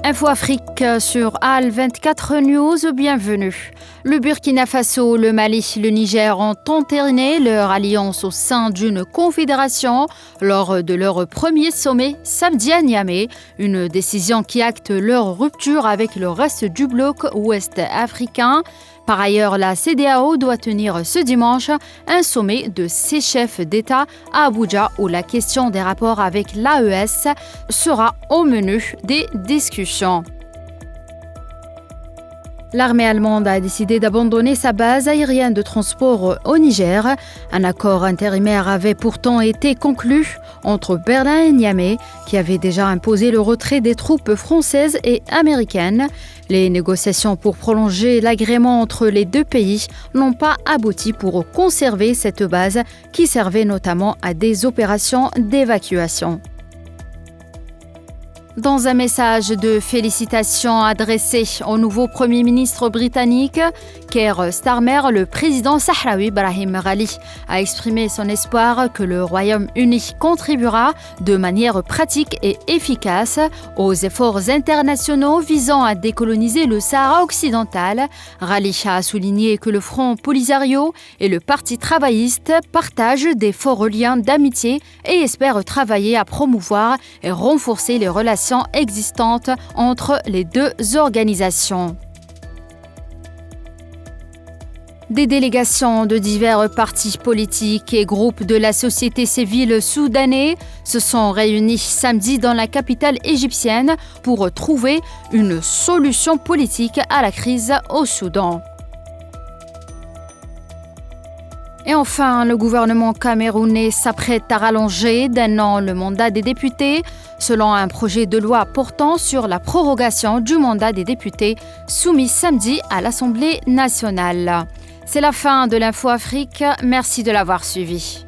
Info Afrique sur AL 24 News, bienvenue. Le Burkina Faso, le Mali, le Niger ont entériné leur alliance au sein d'une confédération lors de leur premier sommet samedi à Niamey, une décision qui acte leur rupture avec le reste du bloc ouest africain. Par ailleurs, la CEDEAO doit tenir ce dimanche un sommet de ses chefs d'État à Abuja où la question des rapports avec l'AES sera au menu des discussions. L'armée allemande a décidé d'abandonner sa base aérienne de transport au Niger. Un accord intérimaire avait pourtant été conclu entre Berlin et Niamey, qui avait déjà imposé le retrait des troupes françaises et américaines. Les négociations pour prolonger l'agrément entre les deux pays n'ont pas abouti pour conserver cette base qui servait notamment à des opérations d'évacuation. Dans un message de félicitations adressé au nouveau Premier ministre britannique, Keir Starmer, le président sahraoui Brahim Ghali a exprimé son espoir que le Royaume-Uni contribuera de manière pratique et efficace aux efforts internationaux visant à décoloniser le Sahara occidental. Ghali a souligné que le Front Polisario et le Parti travailliste partagent des forts liens d'amitié et espèrent travailler à promouvoir et renforcer les relations existantes entre les deux organisations. Des délégations de divers partis politiques et groupes de la société civile soudanais se sont réunis samedi dans la capitale égyptienne pour trouver une solution politique à la crise au Soudan. Et enfin, le gouvernement camerounais s'apprête à rallonger d'un an le mandat des députés, selon un projet de loi portant sur la prorogation du mandat des députés soumis samedi à l'Assemblée nationale. C'est la fin de l'Info Afrique. Merci de l'avoir suivi.